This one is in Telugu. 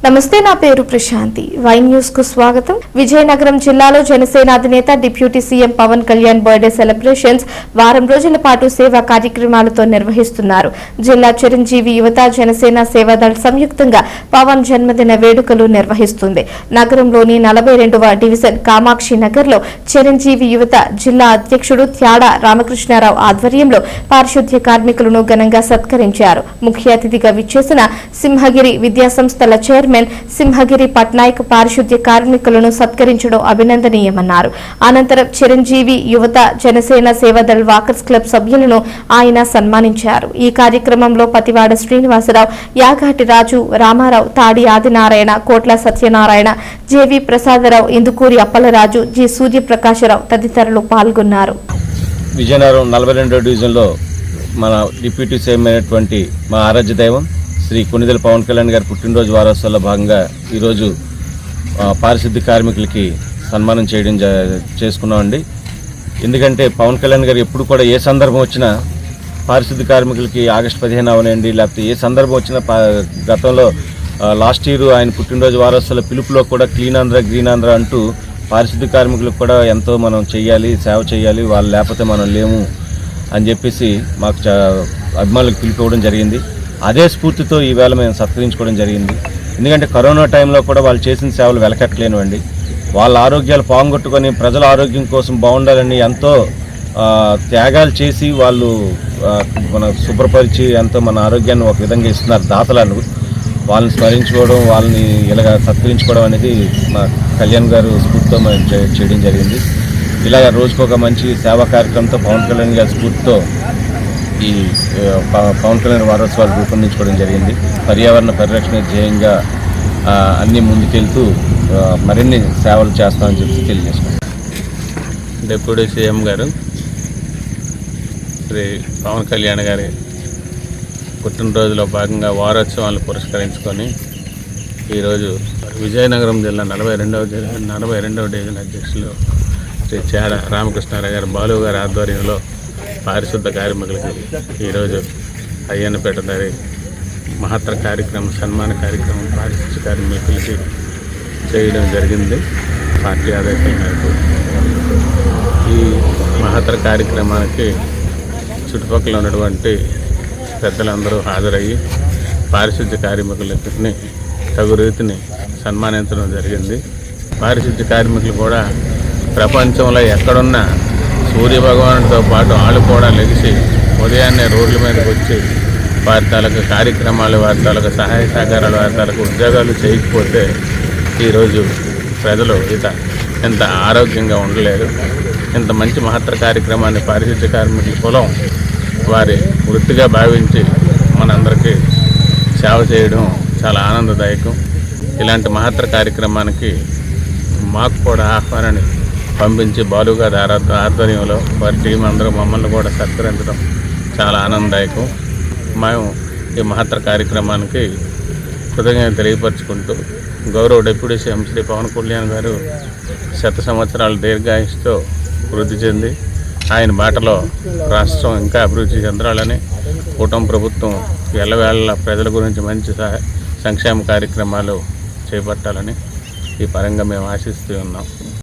నమస్తే, నా పేరు ప్రశాంతి. వై న్యూస్ కు స్వాగతం. విజయనగరం జిల్లాలో జనసేన అధినేత deputy CM Pawan Kalyan birthday celebrations వారం రోజుల పాటు సేవా కార్యక్రమాలతో నిర్వహిస్తున్నారు. జిల్లా చిరంజీవి యువత జనసేన సేవాదళ్ సంయుక్తంగా పవన్ జన్మదిన వేడుకలు నిర్వహిస్తుంది. నగరంలోని 42వ డివిజన్ కామాక్షి నగర్ లో చిరంజీవి యువత జిల్లా అధ్యక్షుడు త్యాడ రామకృష్ణారావు ఆధ్వర్యంలో పారిశుద్ధ్య కార్మికులను ఘనంగా సత్కరించారు. ముఖ్య అతిథిగా విచ్చేసిన సింహగిరి విద్యాసంస్థల చైర్మన్ సింహగిరి పట్నాయక్ పారిశుద్ధ్య కార్మికులను సత్కరించడం అభినందనీయమన్నారు. అనంతరం చిరంజీవి యువత జనసేన సేవాదళ్ వాకర్స్ క్లబ్ సభ్యులను ఆయన సన్మానించారు. ఈ కార్యక్రమంలో పతివాడ శ్రీనివాసరావు, యాగాటి రాజు, రామారావు, తాడి ఆదినారాయణ, కోట్ల సత్యనారాయణ, జేవి ప్రసాదరావు, ఇందుకూరి అప్పలరాజు, జి సూర్యప్రకాశరావు తదితరులు పాల్గొన్నారు. విజయనగరం 42వ డివిజన్లో మన డిప్యూటీ సీఎం అయినటువంటి మా ఆరాధ్య దైవం శ్రీ కొనిదెల పవన్ కళ్యాణ్ గారి పుట్టినరోజు వారోత్సవాల్లో భాగంగా ఈరోజు పారిశుద్ధ్య కార్మికులకి సన్మానం చేసుకున్నామండి. ఎందుకంటే పవన్ కళ్యాణ్ గారు ఎప్పుడు కూడా ఏ సందర్భం వచ్చినా పారిశుద్ధ్య కార్మికులకి ఆగస్టు 15 అవనండి, లేకపోతే ఏ సందర్భం వచ్చినా గతంలో లాస్ట్ ఇయర్ ఆయన పుట్టినరోజు వారోత్సవాల పిలుపులో కూడా క్లీన్ ఆంధ్ర గ్రీన్ ఆంధ్ర అంటూ పారిశుద్ధ్య కార్మికులకు కూడా ఎంతో మనం చేయాలి, సేవ చేయాలి, వాళ్ళు లేకపోతే మనం లేము అని చెప్పేసి మాకు అభిమానులకు పిలుపు ఇవ్వడం జరిగింది. అదే స్ఫూర్తితో ఈవేళ మేము సత్కరించుకోవడం జరిగింది. ఎందుకంటే కరోనా టైంలో కూడా వాళ్ళు చేసిన సేవలు వెలకట్టలేనివ్వండి. వాళ్ళ ఆరోగ్యాలు పాంగొట్టుకొని ప్రజల ఆరోగ్యం కోసం బాగుండాలని ఎంతో త్యాగాలు చేసి వాళ్ళు మన శుభ్రపరిచి ఎంతో మన ఆరోగ్యాన్ని ఒక విధంగా ఇస్తున్నారు దాతలను. వాళ్ళని స్మరించుకోవడం, వాళ్ళని ఇలాగ సత్కరించుకోవడం అనేది మా కళ్యాణ్ గారు స్ఫూర్తితో మేము చేయడం జరిగింది. ఇలాగ రోజుకొక మంచి సేవా కార్యక్రమంతో పవన్ కళ్యాణ్ గారి స్ఫూర్తితో ఈ పవన్ కళ్యాణ్ వారోత్సవాలు రూపొందించుకోవడం జరిగింది. పర్యావరణ పరిరక్షణ ధ్యేయంగా అన్నీ ముందుకెళ్తూ మరిన్ని సేవలు చేస్తామని చెప్పి తెలియజేసుకున్నాం. డిప్యూటీ సీఎం గారు శ్రీ పవన్ కళ్యాణ్ గారి పుట్టినరోజులో భాగంగా వారోత్సవాలను పురస్కరించుకొని ఈరోజు విజయనగరం జిల్లా 42వ డివిజన్ అధ్యక్షులు శ్రీ త్యాడ రామకృష్ణారావు గారు, బాలు గారి ఆధ్వర్యంలో పారిశుద్ధ కార్మికులకి ఈరోజు అయ్యన్నపేట దారి మహత్తర కార్యక్రమం, సన్మాన కార్యక్రమం పారిశుద్ధ కార్మికులకి చేయడం జరిగింది. పార్టీ ఆదేశాల మేరకు ఈ మహత్తర కార్యక్రమానికి చుట్టుపక్కల ఉన్నటువంటి పెద్దలందరూ హాజరయ్యి పారిశుద్ధ్య కార్మికులని తగు రీతిని సన్మానించడం జరిగింది. పారిశుద్ధ్య కార్మికులు కూడా ప్రపంచంలో ఎక్కడున్నా సూర్యభగవానుడితో పాటు వాళ్ళు కూడా లెగిసి ఉదయాన్నే రోడ్ల మీదకి వచ్చి వారి తాలూకు కార్యక్రమాలు, వారి తాలూకు సహాయ సహకారాలు, వారి తాలూకు ఉద్యోగాలు చేయకపోతే ఈరోజు ప్రజలు ఇంత ఆరోగ్యంగా ఉండలేరు. ఇంత మంచి మహత్తర కార్యక్రమాన్ని పారిశుద్ధ్య కార్మికుల కులం వారి వృత్తిగా భావించి మనందరికీ సేవ చేయడం చాలా ఆనందదాయకం. ఇలాంటి మహత్తర కార్యక్రమానికి మాకు కూడా ఆహ్వానాన్ని పంపించి బాలుగారి ఆధ్వర్యంలో వారి టీం అందరూ మమ్మల్ని కూడా సత్కరించడం చాలా ఆనందదాయకం. మేము ఈ మహత్తర కార్యక్రమానికి కృతజ్ఞత తెలియపరుచుకుంటూ గౌరవ డిప్యూటీ సీఎం శ్రీ పవన్ కళ్యాణ్ గారు 100 సంవత్సరాలు దీర్ఘాయుష్తో వృద్ధి చెంది ఆయన బాటలో రాష్ట్రం ఇంకా అభివృద్ధి చెందాలని, కూటమి ప్రభుత్వం ఎల్లవేళ ప్రజల గురించి మంచి సంక్షేమ కార్యక్రమాలు చేపట్టాలని ఈ పరంగా మేము ఆశిస్తూ ఉన్నాం.